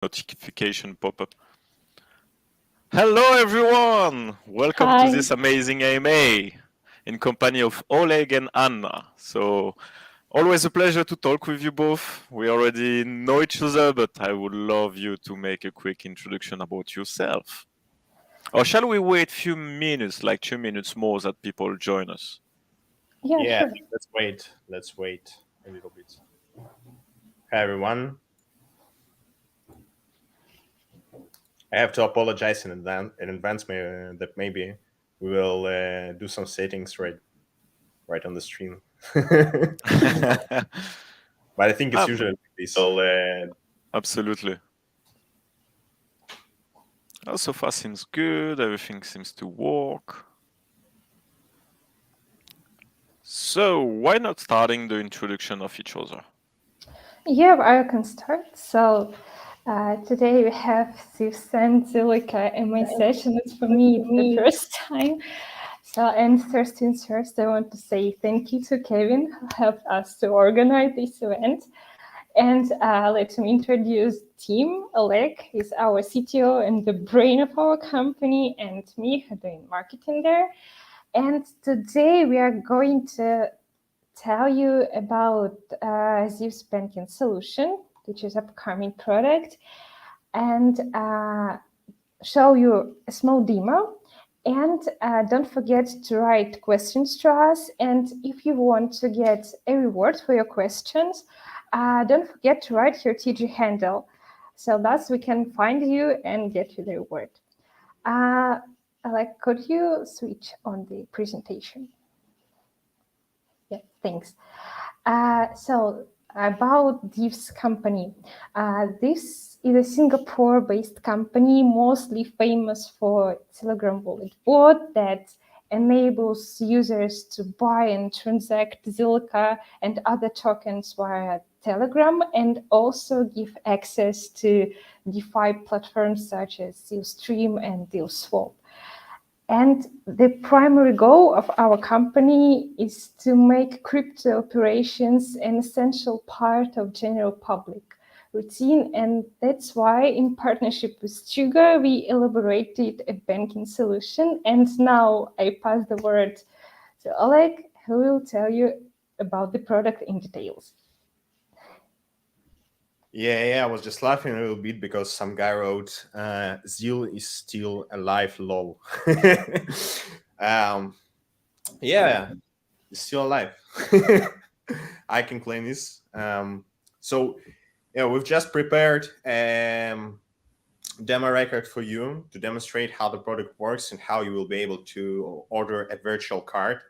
notification pop up. Hello everyone! Welcome to this amazing AMA in company of Oleg and Anna. So always a pleasure to talk with you both. We already know each other, but I would love you to make a quick introduction about yourself. Or shall we wait a few minutes, like 2 minutes more, that people join us? Yeah, Sure. let's wait a little bit. Hi everyone. I have to apologize in advance that maybe we will do some settings right on the stream. But I think it's usually like this. Absolutely. Oh, so far seems good. Everything seems to work. So why not starting the introduction of each other? Yeah, I can start. So today we have Zeeves and Zilliqa in my session. It's for me the first time. So, and first things first, I want to say thank you to Kevin who helped us to organize this event. And let me introduce Tim. Oleg is our CTO and the brain of our company, and me who doing marketing there. And today we are going to tell you about Zeeves banking solution, which is upcoming product, and show you a small demo. And don't forget to write questions to us. And if you want to get a reward for your questions, don't forget to write your TG handle. So thus we can find you and get you the reward. Could you switch on the presentation? Yeah, thanks. So about Zeeves company. This is a Singapore-based company, mostly famous for Telegram wallet bot that enables users to buy and transact Zilliqa and other tokens via Telegram, and also give access to DeFi platforms such as ZealStream and ZealSwap. And the primary goal of our company is to make crypto operations an essential part of general public routine. And that's why, in partnership with Sugar, we elaborated a banking solution. And now I pass the word to Oleg, who will tell you about the product in details. Yeah, I was just laughing a little bit because some guy wrote, Zeal is still alive, lol. Yeah, it's still alive. I can claim this. We've just prepared demo record for you to demonstrate how the product works and how you will be able to order a virtual card.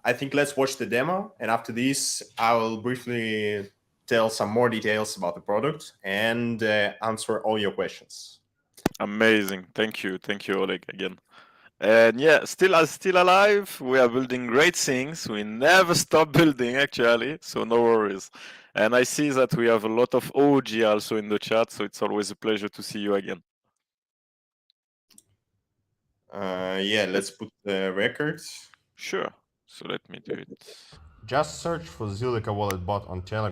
I think let's watch the demo, and after this, I will briefly tell some more details about the product and answer all your questions. Amazing. Thank you, Oleg, again. And yeah, still alive. We are building great things. We never stop building, actually, so no worries. And I see that we have a lot of OG also in the chat, so it's always a pleasure to see you again. Let's put the records. Sure. So let me do it. Just search for Zilliqa wallet bot on Telegram.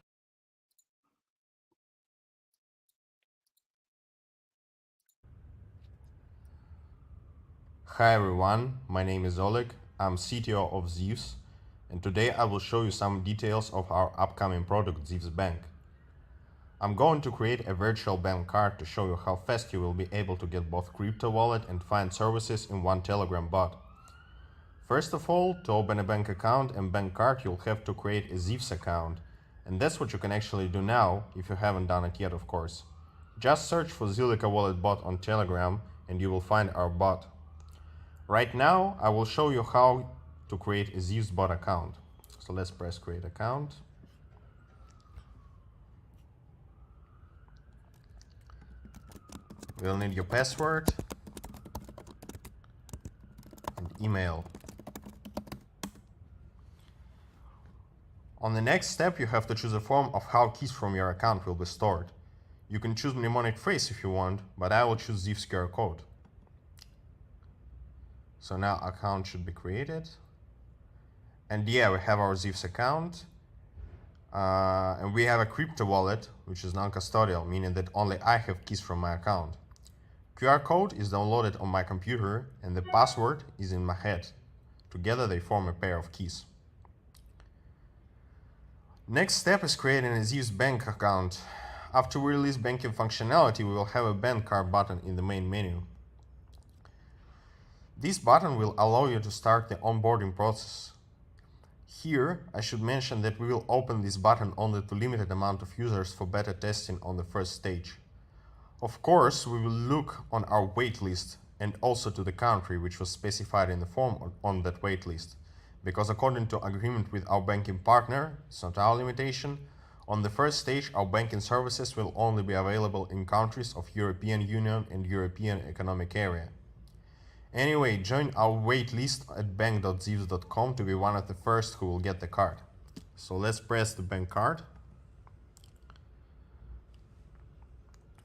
Hi everyone, my name is Oleg. I'm CTO of Zeeves, and today I will show you some details of our upcoming product, Zeeves Bank. I'm going to create a virtual bank card to show you how fast you will be able to get both crypto wallet and find services in one Telegram bot. First of all, to open a bank account and bank card, you'll have to create a Zeeves account. And that's what you can actually do now, if you haven't done it yet, of course. Just search for Zilliqa wallet bot on Telegram and you will find our bot. Right now, I will show you how to create a Zeeves bot account. So let's press create account. We'll need your password and email. On the next step, you have to choose a form of how keys from your account will be stored. You can choose mnemonic phrase if you want, but I will choose Zeeves QR code. So now account should be created. And yeah, we have our Zeeves account. And we have a crypto wallet, which is non-custodial, meaning that only I have keys from my account. QR code is downloaded on my computer and the password is in my head. Together they form a pair of keys. Next step is creating a Zeeves bank account. After we release banking functionality, we will have a bank card button in the main menu. This button will allow you to start the onboarding process. Here, I should mention that we will open this button only to limited amount of users for beta testing on the first stage. Of course, we will look on our waitlist and also to the country which was specified in the form on that waitlist. Because according to agreement with our banking partner, it's not our limitation, on the first stage our banking services will only be available in countries of European Union and European Economic Area. Anyway, join our waitlist at bank.zeeves.com to be one of the first who will get the card. So let's press the bank card.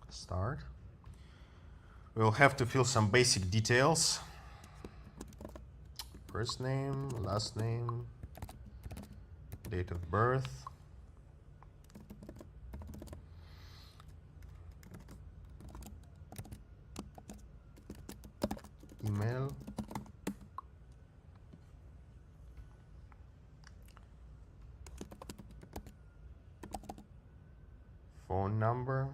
Start. We'll have to fill some basic details. First name, last name, date of birth. Email. Phone number.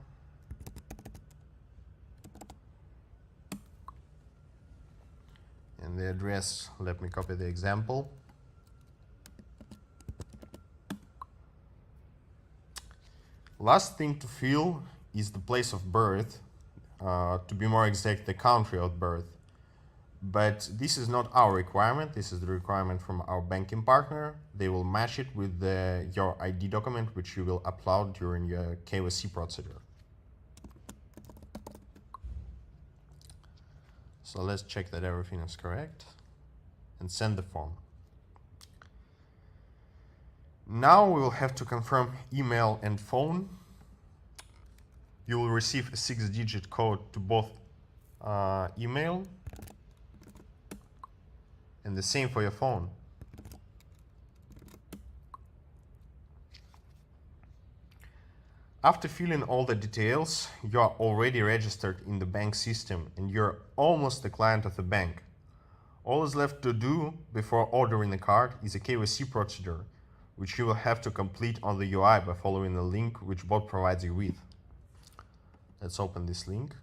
And the address, let me copy the example. Last thing to fill is the place of birth, to be more exact, the country of birth. But this is not our requirement, this is the requirement from our banking partner. They will match it with your ID document, which you will upload during your KYC procedure. So let's check that everything is correct and send the form. Now we will have to confirm email and phone. You will receive a 6-digit code to both email and the same for your phone. After filling all the details, you are already registered in the bank system and you're almost a client of the bank. All is left to do before ordering the card is a KYC procedure, which you will have to complete on the UI by following the link which bot provides you with. Let's open this link.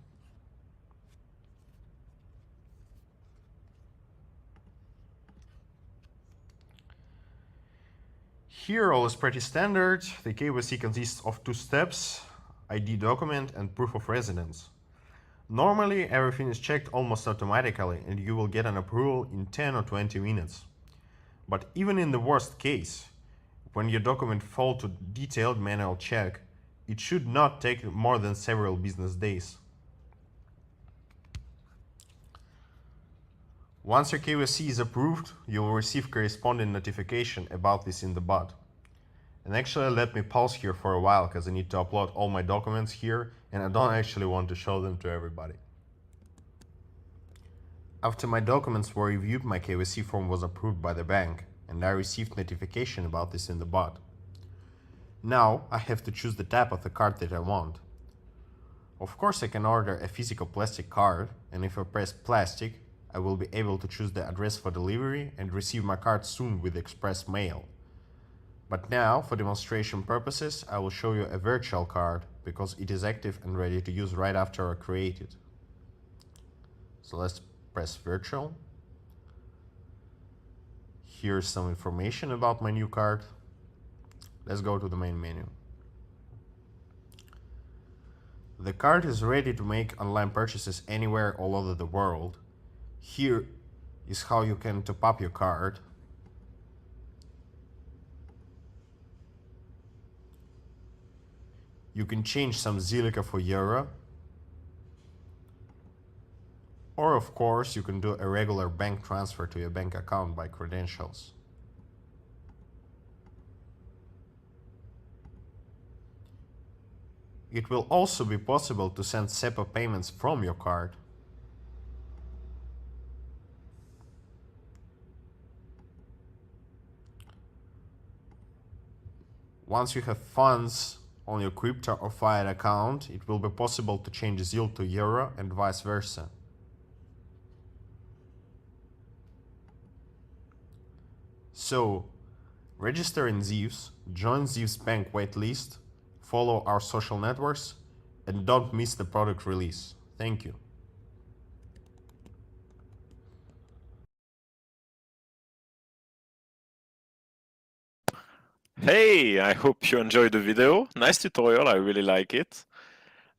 Here all is pretty standard. The KYC consists of 2 steps, ID document and proof of residence. Normally everything is checked almost automatically and you will get an approval in 10 or 20 minutes. But even in the worst case, when your document falls to detailed manual check, it should not take more than several business days. Once your KYC is approved, you will receive corresponding notification about this in the bot. And actually let me pause here for a while because I need to upload all my documents here and I don't actually want to show them to everybody. After my documents were reviewed, my KYC form was approved by the bank and I received notification about this in the bot. Now I have to choose the type of the card that I want. Of course I can order a physical plastic card, and if I press plastic, I will be able to choose the address for delivery and receive my card soon with express mail. But now, for demonstration purposes, I will show you a virtual card because it is active and ready to use right after I create it. So let's press virtual. Here's some information about my new card. Let's go to the main menu. The card is ready to make online purchases anywhere all over the world. Here is how you can top up your card. You can change some Zilliqa for euro. Or of course you can do a regular bank transfer to your bank account by credentials. It will also be possible to send SEPA payments from your card. Once you have funds on your crypto or fiat account, it will be possible to change ZIL to euro and vice versa. So, register in Zeeves, join Zeeves Bank waitlist, follow our social networks, and don't miss the product release. Thank you. Hey, I hope you enjoyed the video. Nice tutorial, I really like it.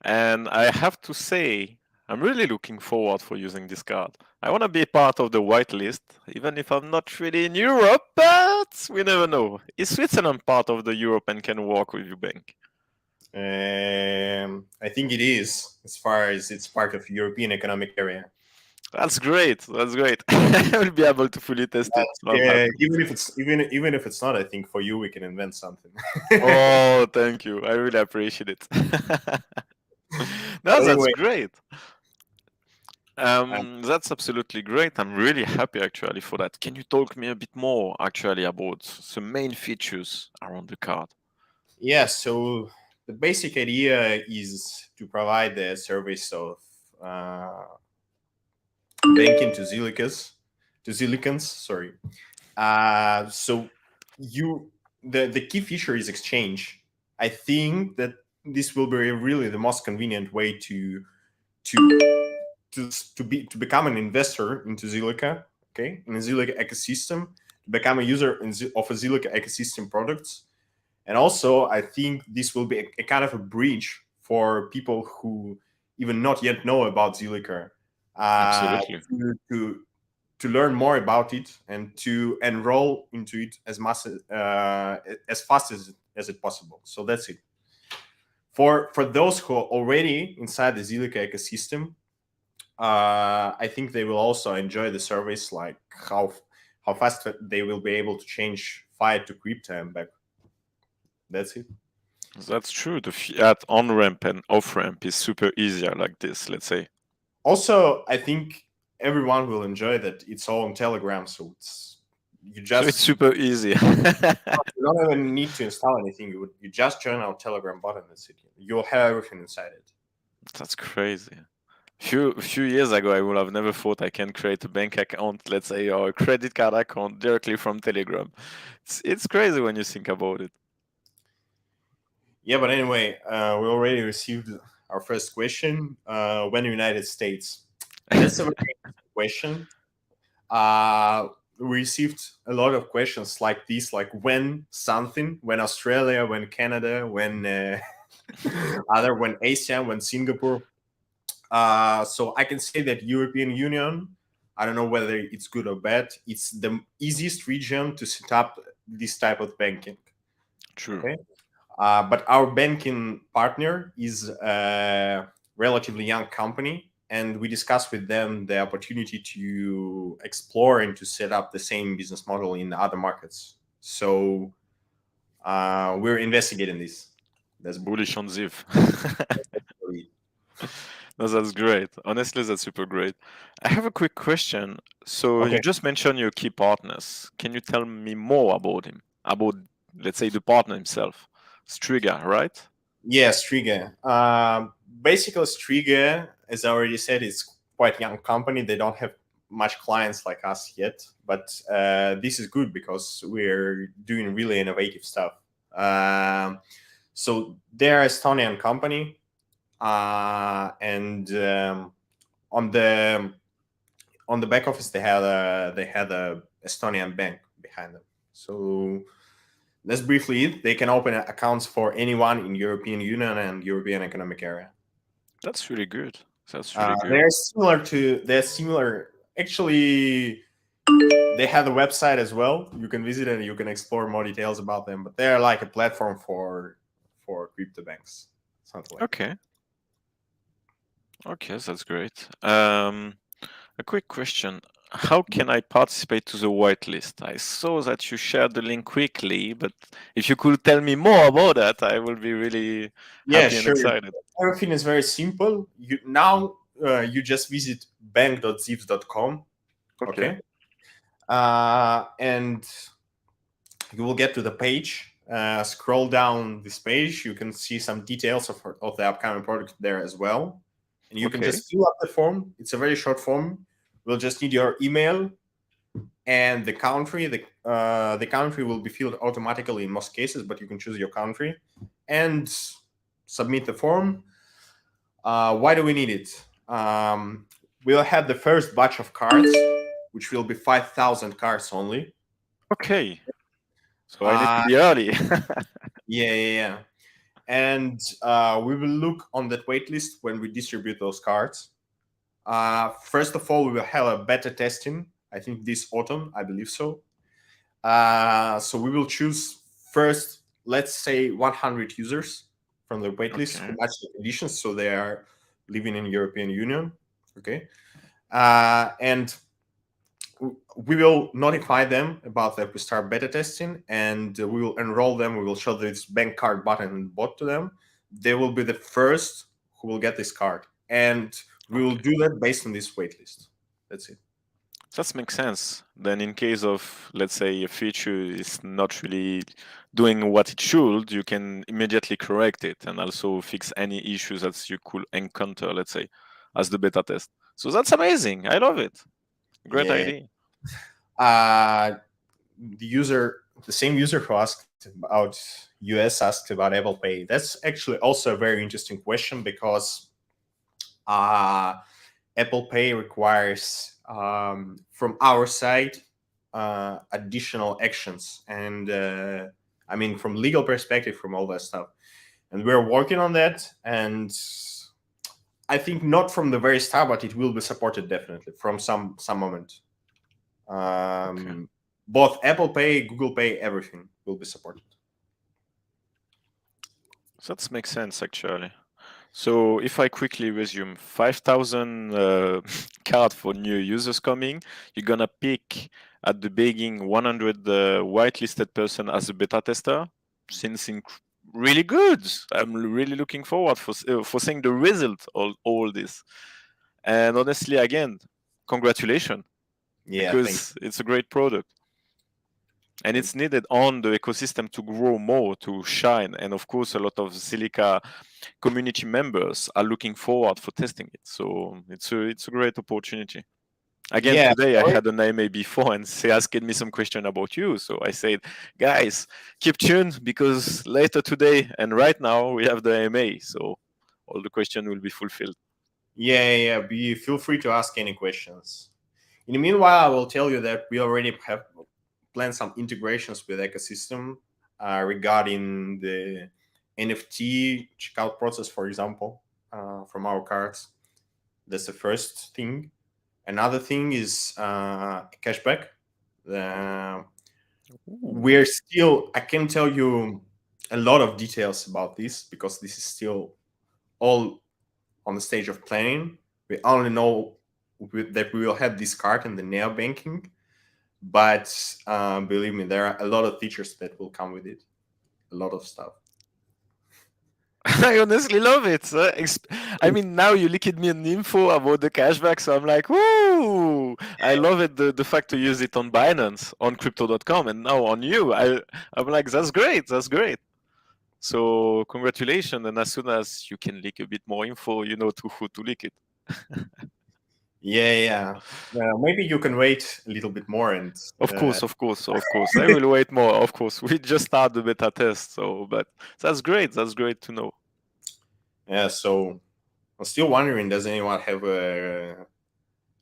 And I have to say, I'm really looking forward for using this card. I want to be part of the whitelist, even if I'm not really in Europe, but we never know. Is Switzerland part of the Europe and can work with your bank? I think it is, as far as it's part of European Economic Area. That's great. That's great. I will be able to fully test it. Yeah, even if it's not, I think for you we can invent something. Oh, thank you. I really appreciate it. No, that's great. That's absolutely great. I'm really happy actually for that. Can you talk me a bit more actually about the main features around the card? Yeah, so the basic idea is to provide the service of banking to Zilliqans, sorry. So the key feature is exchange. I think that this will be really the most convenient way to become an investor into Zilliqa, okay, in a Zilliqa ecosystem, to become a user of a Zilliqa ecosystem products. And also, I think this will be a kind of a bridge for people who even not yet know about Zilliqa, Absolutely. to learn more about it and to enroll into it as fast as it possible. So that's it. For those who are already inside the Zilliqa ecosystem, I think they will also enjoy the service, like how fast they will be able to change fiat to crypto and back. That's it. That's true. The fiat on-ramp and off-ramp is super easier like this, let's say. Also, I think everyone will enjoy that it's all on Telegram, so it's super easy. You don't even need to install anything. You just join our Telegram bot and that's it. You'll have everything inside it. That's crazy. A few years ago, I would have never thought I can create a bank account, let's say, or a credit card account directly from Telegram. It's crazy when you think about it. Yeah, but anyway, we already received our first question. When United States? That's a very interesting question. We received a lot of questions like this, like when something, when Australia, when Canada, when when Asia, when Singapore. So I can say that European Union, I don't know whether it's good or bad, it's the easiest region to set up this type of banking. True. Okay? But our banking partner is a relatively young company, and we discussed with them the opportunity to explore and to set up the same business model in other markets. So we're investigating this. That's bullish on Zeeves. No, that's great. Honestly, that's super great. I have a quick question. So you just mentioned your key partners. Can you tell me more about him? About, let's say, the partner himself. Striga, right? Yeah, Striga. Basically, Striga, as I already said, is quite a young company. They don't have much clients like us yet, but this is good because we're doing really innovative stuff. So they're an Estonian company, and on the back office they had a Estonian bank behind them. So that's briefly it. They can open accounts for anyone in European Union and European Economic Area. That's really good. That's really good. They're similar. Actually, they have a website as well. You can visit and you can explore more details about them. But they're like a platform for crypto banks, something like. Okay. Okay, that's great. A quick question. How can I participate to the whitelist? I saw that you shared the link quickly, but if you could tell me more about that, I will be really happy and excited. Everything is very simple. You just visit bank.zeeves.com. Okay. And you will get to the page. scroll down this page, you can see some details of the upcoming product there as well. And you can just fill up the form. It's a very short form. We'll just need your email and the country. The country will be filled automatically in most cases, but you can choose your country and submit the form. Why do we need it? We'll have the first batch of cards, which will be 5,000 cards only. Okay. So I need to be early. Yeah. And we will look on that waitlist when we distribute those cards. First of all, we will have a beta testing, I think this autumn, I believe so. So we will choose first, let's say 100 users from the waitlist who match the conditions, so they are living in European Union. Okay. And we will notify them about that we start beta testing, and we will enroll them. We will show this bank card button and bot to them. They will be the first who will get this card, and we will do that based on this waitlist. That's it. That makes sense. Then in case of, let's say, a feature is not really doing what it should, you can immediately correct it and also fix any issues that you could encounter, let's say, as the beta test. So that's amazing. I love it. Great idea. The same user who asked about US asked about Apple Pay. That's actually also a very interesting question, because Apple Pay requires, from our side, additional actions, and I mean, from legal perspective, from all that stuff, and we're working on that. And I think not from the very start, but it will be supported definitely from some moment. Both Apple Pay, Google Pay, everything will be supported. So that makes sense, actually. So if I quickly resume, 5,000 cards for new users coming, you're gonna pick at the beginning 100 whitelisted person as a beta tester. Seems really good. I'm really looking forward for seeing the result of all this. And honestly, again, congratulations. Yeah, because it's a great product. And it's needed on the ecosystem to grow more, to shine. And of course, a lot of Zilliqa community members are looking forward for testing it. So it's a great opportunity. Again, today I had an AMA before, and they asked me some question about you. So I said, guys, keep tuned, because later today and right now we have the AMA. So all the question will be fulfilled. Yeah. Feel free to ask any questions. In the meanwhile, I will tell you that we already have planned some integrations with ecosystem regarding the NFT checkout process, for example, from our cards. That's the first thing. Another thing is cashback. We're still, I can tell you a lot of details about this, because this is still all on the stage of planning. We only know that we will have this card in the NeoBanking, but believe me, there are a lot of features that will come with it. A lot of stuff. I honestly love it. I mean, now you leaked me an info about the cashback, so I'm like, woo! I love it, the fact to use it on Binance, on Crypto.com, and now on you. I'm like, that's great. So congratulations, and as soon as you can leak a bit more info, you know to who to leak it. Yeah. Maybe you can wait a little bit more, and of course. I will wait more. Of course, we just started the beta test, but that's great. That's great to know. Yeah. So I'm still wondering, does anyone have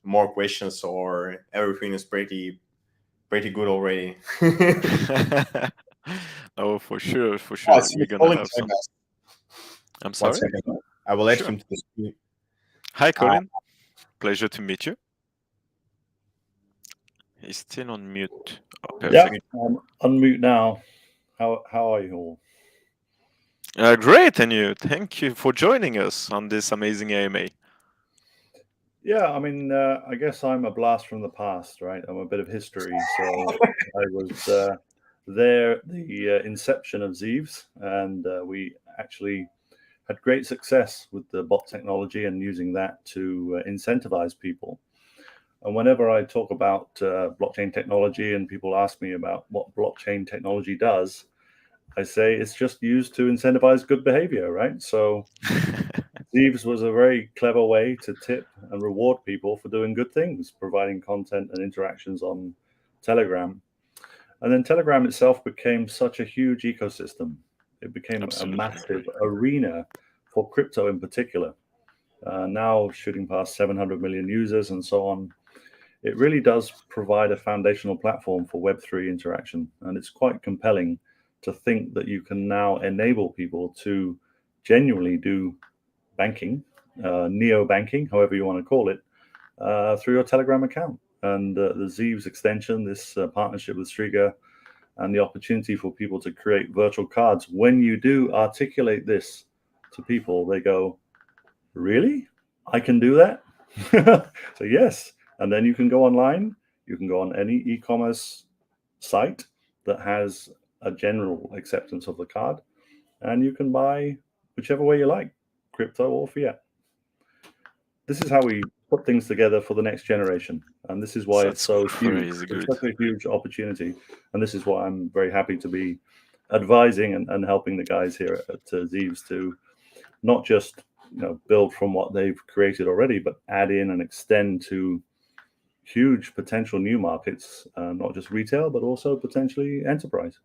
more questions, or everything is pretty good already? Oh, for sure. We're gonna have some. I'm sorry. I will let him to speak. Hi, Colin. Pleasure to meet you. He's still on mute. Yeah, I'm unmute now. How are you all? Great, and you. Thank you for joining us on this amazing AMA. Yeah, I mean, I guess I'm a blast from the past, right? I'm a bit of history. So I was there at the inception of Zeeves, and we actually had great success with the bot technology and using that to incentivize people. And whenever I talk about blockchain technology and people ask me about what blockchain technology does, I say it's just used to incentivize good behavior, right? So Zeeves was a very clever way to tip and reward people for doing good things, providing content and interactions on Telegram. And then Telegram itself became such a huge ecosystem. It became Absolutely. a massive arena for crypto in particular. Now shooting past 700 million users and so on. It really does provide a foundational platform for Web3 interaction. And it's quite compelling to think that you can now enable people to genuinely do banking, neobanking, however you want to call it, through your Telegram account. And the Zeeves extension, this partnership with Zilliqa, and the opportunity for people to create virtual cards. When you do articulate this to people, they go, really? I can do that? So yes. And then you can go online. You can go on any e-commerce site that has a general acceptance of the card, and you can buy whichever way you like, crypto or fiat. This is how we put things together for the next generation, and this is why it's so huge. It's such a huge opportunity, and this is why I'm very happy to be advising and helping the guys here at Zeeves to not just build from what they've created already, but add in and extend to huge potential new markets, not just retail, but also potentially enterprise.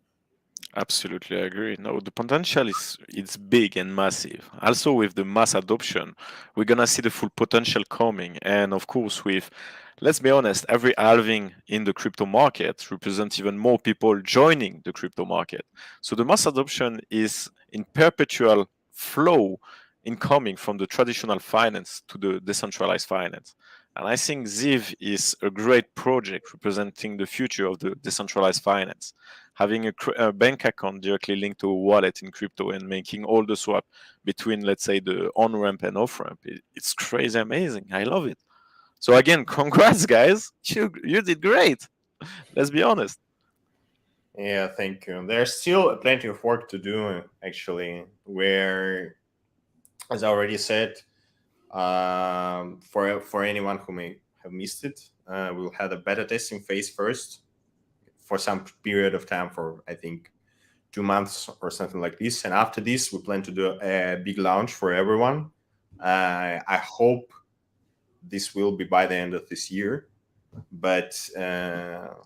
Absolutely, I agree. No, the potential it's big and massive. Also, with the mass adoption, we're gonna see the full potential coming. And of course, with, let's be honest, every halving in the crypto market represents even more people joining the crypto market. So the mass adoption is in perpetual flow incoming from the traditional finance to the decentralized finance. And I think Zeev is a great project representing the future of the decentralized finance. Having a bank account directly linked to a wallet in crypto and making all the swap between, let's say, the on-ramp and off-ramp, it's crazy amazing. I love it. So again, congrats, guys. You did great. Let's be honest. Yeah, thank you. There's still plenty of work to do, actually, where, as I already said, for anyone who may have missed it, we'll have a beta testing phase first for some period of time, for I think 2 months or something like this. And after this, we plan to do a big launch for everyone. I hope this will be by the end of this year, but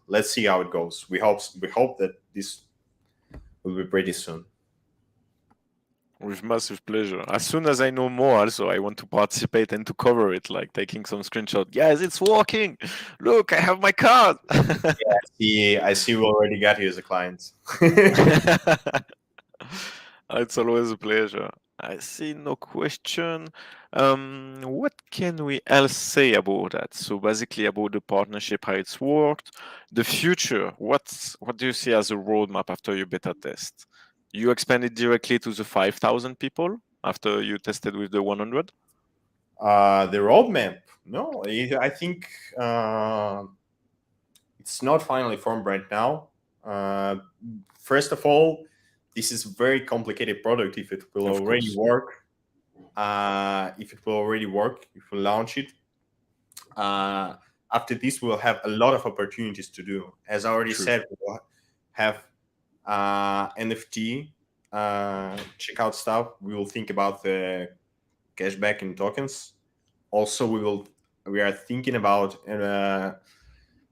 let's see how it goes. We hope that this will be pretty soon. With massive pleasure. As soon as I know more, also, I want to participate and to cover it, like taking some screenshot. Guys, it's working. Look, I have my card. Yeah, I see we already got you as a client. It's always a pleasure. I see no question. What can we else say about that? So basically about the partnership, how it's worked, the future. What do you see as a roadmap after your beta test? You expanded directly to the 5,000 people after you tested with the 100? The roadmap? No, I think it's not finally formed right now. First of all, this is a very complicated product. If it will already work, if we launch it, after this, we'll have a lot of opportunities to do. As I already said, we'll have NFT checkout stuff. We will think about the cashback in tokens. Also, we are thinking about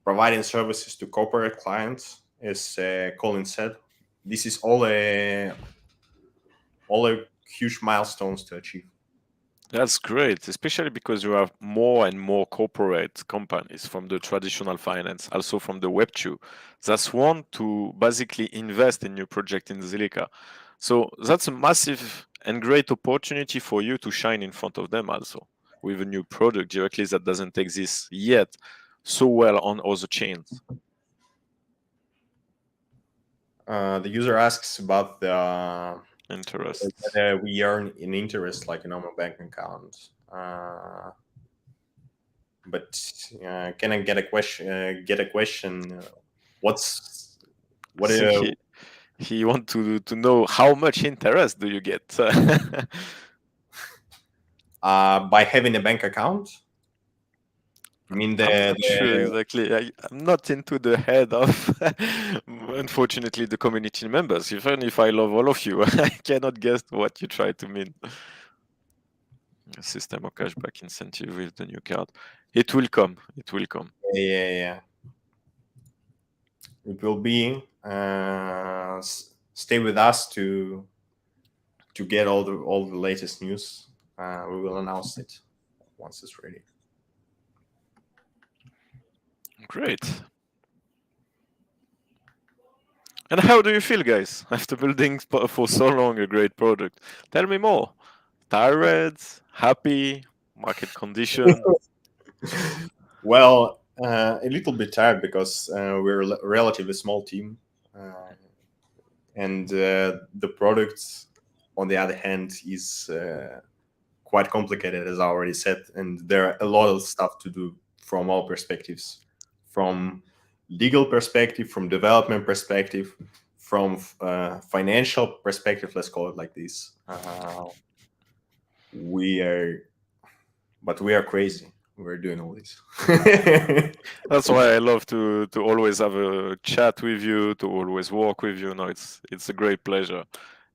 providing services to corporate clients, as Colin said. This is all a huge milestones to achieve. That's great, especially because you have more and more corporate companies from the traditional finance, also from the Web2, that want to basically invest in your project in Zilliqa. So that's a massive and great opportunity for you to shine in front of them also with a new product directly that doesn't exist yet so well on other chains. The user asks about the interest. We earn an interest like a normal bank account. But can I get a question? He want to know how much interest do you get by having a bank account? I mean, I'm not sure exactly. I'm not into the head of, unfortunately, the community members. Even if I love all of you, I cannot guess what you try to mean. A system of cashback incentive with the new card. It will come. It will come. Yeah. It will be. Stay with us to get all the latest news. We will announce it once it's ready. Great. And how do you feel, guys, after building for so long a great product? Tell me more. Tired, happy, market condition? Well, a little bit tired because we're a relatively small team, and the product, on the other hand, is quite complicated, as I already said, and there are a lot of stuff to do from all perspectives, from legal perspective, from development perspective, from financial perspective. Let's call it like this. We are crazy. We're doing all this. That's why I love to always have a chat with you, to always work with you. No, it's a great pleasure.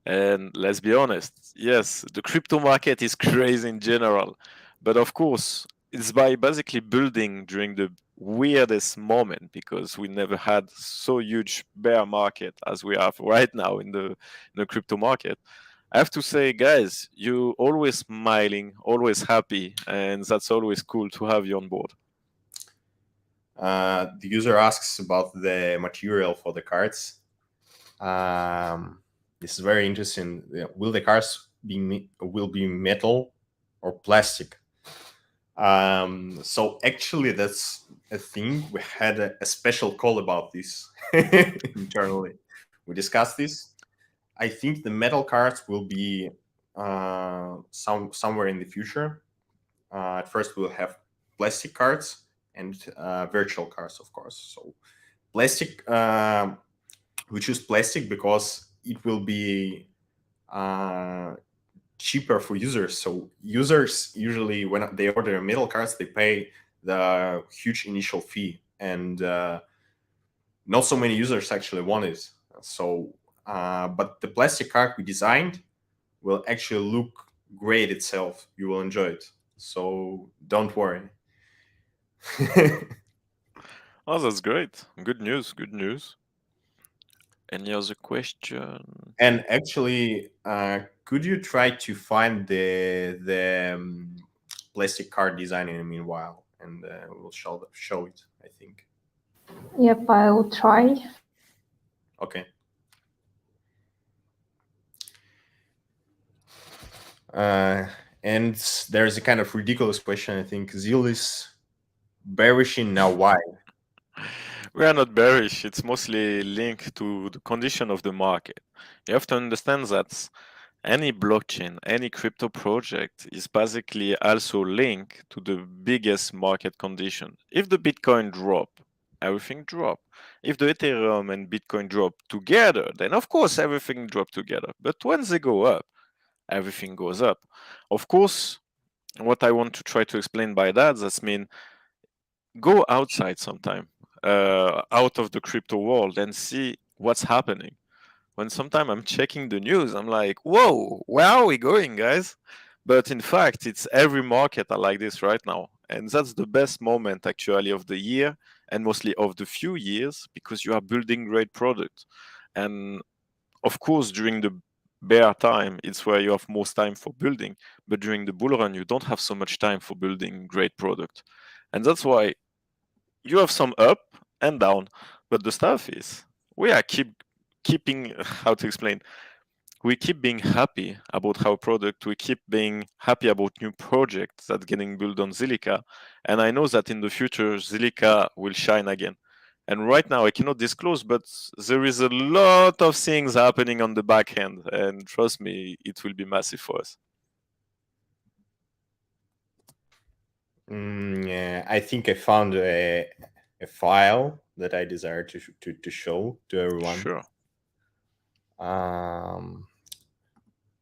And let's be honest, yes, the crypto market is crazy in general, but of course, it's by basically building during the weirdest moment, because we never had so huge bear market as we have right now in the crypto market. I have to say, guys, you always smiling, always happy, and that's always cool to have you on board. The user asks about the material for the cards. This is very interesting. Will the cards will be metal or plastic? So actually, that's a thing. We had a special call about this internally. We discussed this. I think the metal cards will be somewhere in the future. At first, we'll have plastic cards and virtual cards, of course. So plastic, we choose plastic because it will be cheaper for users. So users usually, when they order metal cards, they pay the huge initial fee, and not so many users actually want it. So, but the plastic card we designed will actually look great itself. You will enjoy it. So don't worry. Oh, that's great. Good news. Good news. Any other question? And actually, could you try to find the plastic card design in the meanwhile, and we'll show it, I think. Yep, I'll try. Okay. And there's a kind of ridiculous question, I think. Zeal is bearishing now. Why? We are not bearish. It's mostly linked to the condition of the market. You have to understand that any blockchain, any crypto project is basically also linked to the biggest market condition. If the Bitcoin drop, everything drop. If the Ethereum and Bitcoin drop together, then of course everything drop together. But when they go up, everything goes up. Of course, what I want to try to explain by that's mean go outside sometime, out of the crypto world, and see what's happening. When sometime I'm checking the news, I'm like, whoa, where are we going, guys? But in fact, it's every market are like this right now. And that's the best moment actually of the year, and mostly of the few years, because you are building great product. And of course, during the bear time, it's where you have most time for building. But during the bull run, you don't have so much time for building great product. And that's why you have some up and down. But the stuff is, we are keeping, how to explain, we keep being happy about our product. We keep being happy about new projects that getting built on Zilliqa. And I know that in the future, Zilliqa will shine again. And right now, I cannot disclose, but there is a lot of things happening on the back end. And trust me, it will be massive for us. Yeah, I think I found a file that I desire to show to everyone. Sure.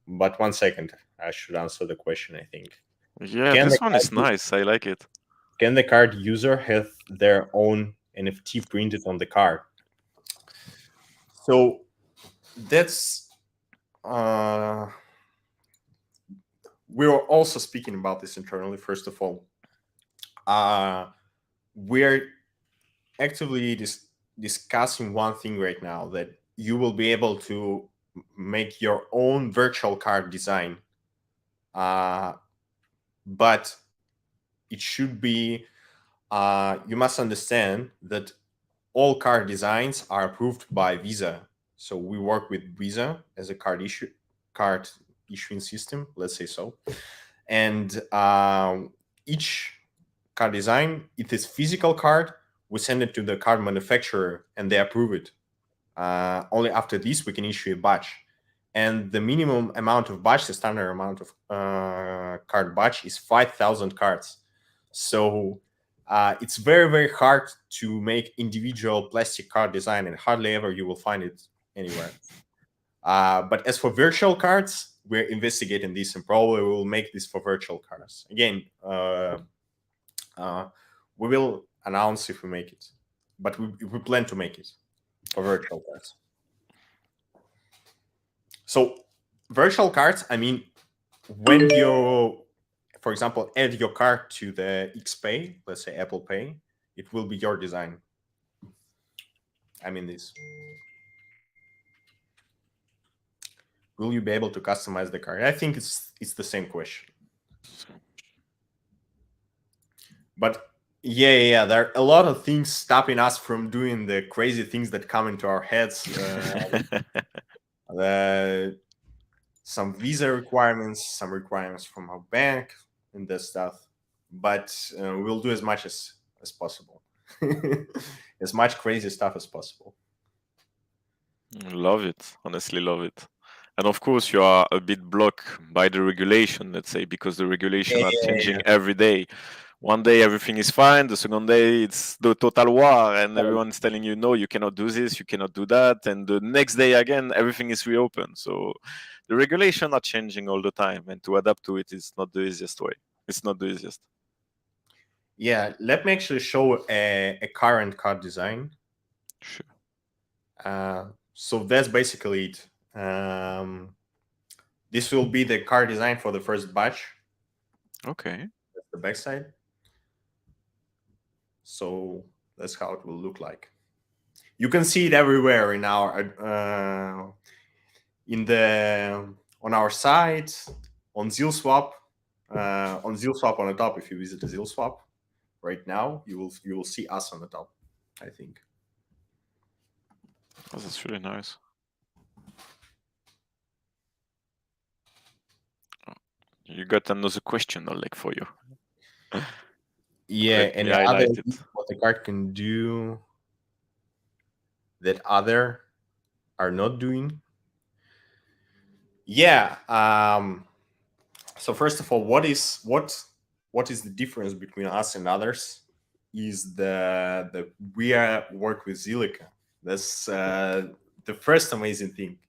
But 1 second, I should answer the question, I think. Yeah, this one is nice. I like it. can the card user have their own NFT printed on the card? So that's we're also speaking about this internally. First of all, we're actively discussing one thing right now, that you will be able to make your own virtual card design, but it should be, you must understand that all card designs are approved by Visa. So we work with Visa as a card issuing system, let's say so. And each card design, it is physical card. We send it to the card manufacturer and they approve it. Only after this we can issue a batch. And the minimum amount of batch, the standard amount of card batch, is 5,000 cards. So it's very, very hard to make individual plastic card design, and hardly ever you will find it anywhere. But as for virtual cards, we're investigating this, and probably we will make this for virtual cards. Again, we will announce if we make it, but we plan to make it for virtual cards. So virtual cards, I mean, when you, for example, add your card to the XPay, let's say Apple Pay, it will be your design. I mean this. Will you be able to customize the card? I think it's the same question. But yeah, there are a lot of things stopping us from doing the crazy things that come into our heads. Some visa requirements, some requirements from our bank, and that stuff. But we'll do as much as possible, as much crazy stuff as possible. Love it, honestly love it. And of course, you are a bit blocked by the regulation, let's say, because the regulation are changing every day. One day everything is fine, the second day it's the total war, and everyone's telling you, no, you cannot do this, you cannot do that, and the next day again everything is reopened. So the regulation are changing all the time, and to adapt to it is not the easiest way. It's not the easiest. Yeah, let me actually show a current card design. Sure. So that's basically it. This will be the card design for the first batch. Okay. That's the backside. So that's how it will look like. You can see it everywhere in our on our site, on ZealSwap, on the top. If you visit the ZealSwap right now, you will see us on the top, I think. Oh, that's really nice. You got another question, Oleg, for you. Yeah, and what the card can do that other are not doing. Yeah. So first of all, what is the difference between us and others? Is the we work with Zilliqa. That's the first amazing thing.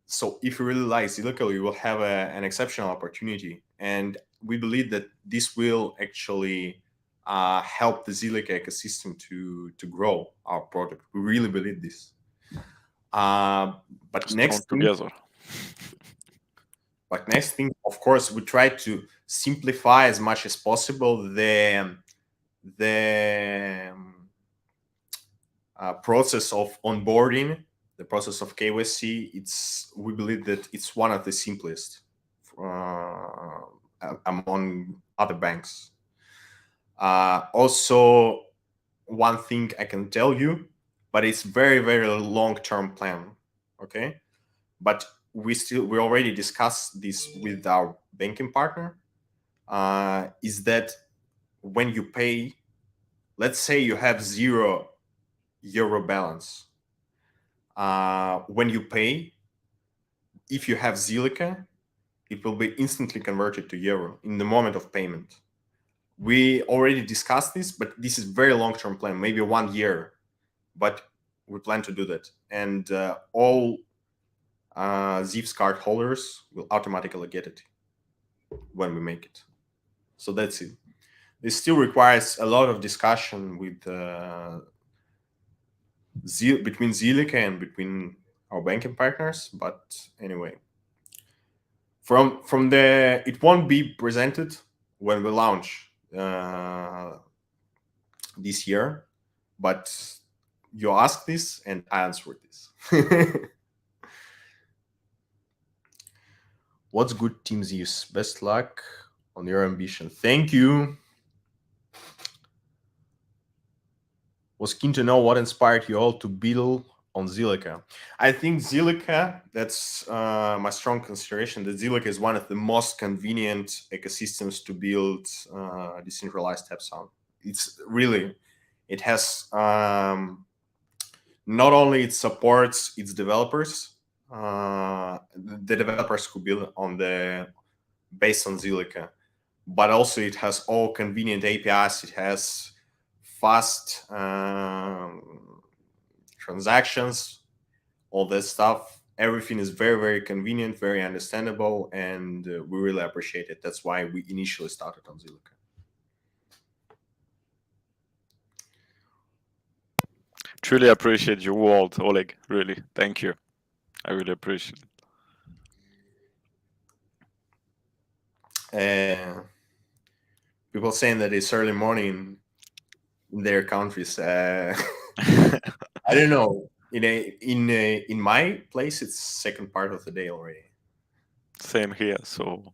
So if you really like Zilliqa, you will have an exceptional opportunity, and we believe that this will actually help the Zilliqa ecosystem to grow our product. We really believe this. But next thing, of course, we try to simplify as much as possible the process of onboarding, the process of KYC. We believe that it's one of the simplest among other banks. Also, one thing I can tell you, but it's very, very long-term plan. Okay, but we already discussed this with our banking partner. Is that when you pay, let's say you have €0 balance. When you pay, if you have Zilliqa, it will be instantly converted to euro in the moment of payment. We already discussed this, but this is very long-term plan, maybe 1 year, but we plan to do that. And all Zeeves card holders will automatically get it when we make it. So that's it. This still requires a lot of discussion with between Zilliqa and between our banking partners. But anyway, from the it won't be presented when we launch this year, but you asked this and I answered this. What's good, Team Zeeves? Best luck on your ambition. Thank you. Was keen to know what inspired you all to build on Zilliqa. I think Zilliqa, that's my strong consideration, that Zilliqa is one of the most convenient ecosystems to build decentralized apps on. It's really, it has, not only it supports its developers, the developers who build on based on Zilliqa, but also it has all convenient APIs. It has fast transactions, all that stuff. Everything is very, very convenient, very understandable, and we really appreciate it. That's why we initially started on Zilliqa. Truly appreciate your world, Oleg. Really, thank you. I really appreciate it. People saying that it's early morning in their countries. I don't know. In my place, it's second part of the day already. Same here. So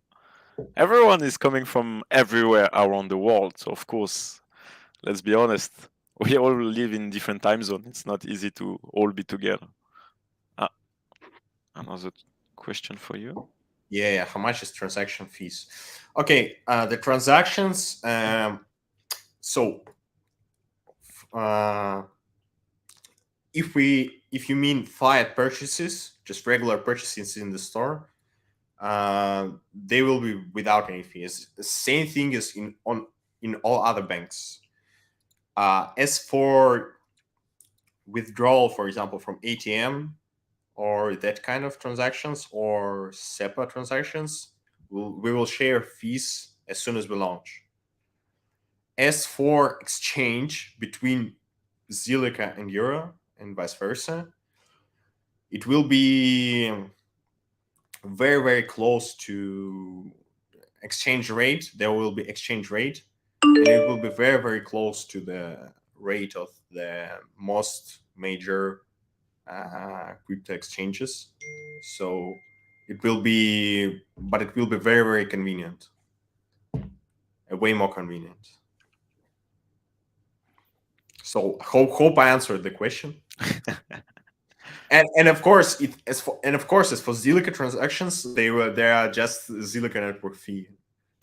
everyone is coming from everywhere around the world. So of course, let's be honest, we all live in different time zones. It's not easy to all be together. Another question for you. Yeah. How much is transaction fees? Okay. The transactions. So if you mean fiat purchases, just regular purchases in the store, they will be without any fees. The same thing is in all other banks. As for withdrawal, for example, from ATM or that kind of transactions or SEPA transactions, we will share fees as soon as we launch. As for exchange between Zilliqa and Euro and vice versa, it will be very, very close to exchange rate. There will be exchange rate, and it will be very, very close to the rate of the most major crypto exchanges. So it will be, but it will be very, very convenient, way more convenient. So hope I answered the question. And of course, as for Zilliqa transactions, they are just Zilliqa network fee,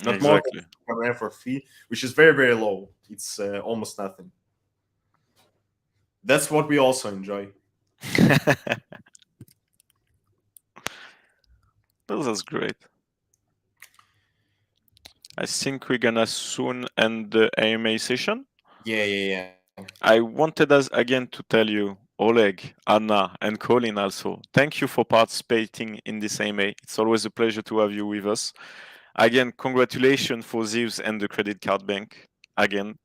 not exactly. more than network fee, which is very, very low. It's almost nothing. That's what we also enjoy. That's great. I think we're gonna soon end the AMA session. Yeah. I wanted us again to tell you, Oleg, Anna, and Colin also, thank you for participating in this AMA. It's always a pleasure to have you with us. Again, congratulations for Zeeves and the Credit Card Bank. Again,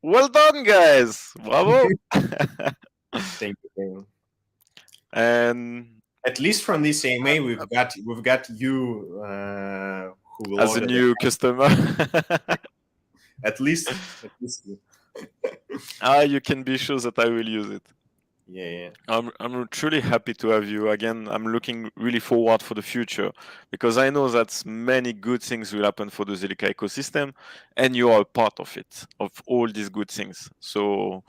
well done, guys! Bravo! Thank you. And at least from this AMA, we've got you who will as a new customer. At least. You can be sure that I will use it. Yeah. I'm truly happy to have you again. I'm looking really forward for the future because I know that many good things will happen for the Zilliqa ecosystem, and you are a part of it, of all these good things. So,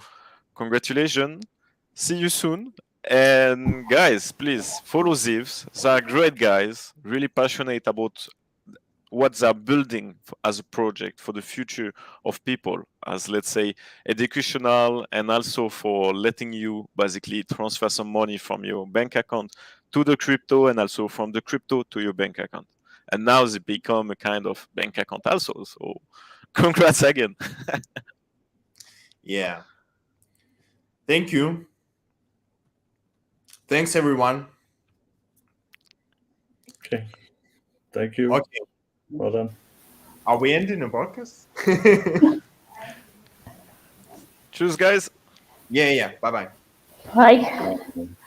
congratulations. See you soon. And guys, please follow Zeeves. They are great guys, really passionate about what they're building as a project for the future of people, as let's say educational, and also for letting you basically transfer some money from your bank account to the crypto, and also from the crypto to your bank account. And now they become a kind of bank account also. So congrats again. Yeah. Thank you. Thanks, everyone. Okay. Thank you. Okay. Well done. Are we ending the podcast? Cheers, guys. Yeah. Bye-bye. Bye.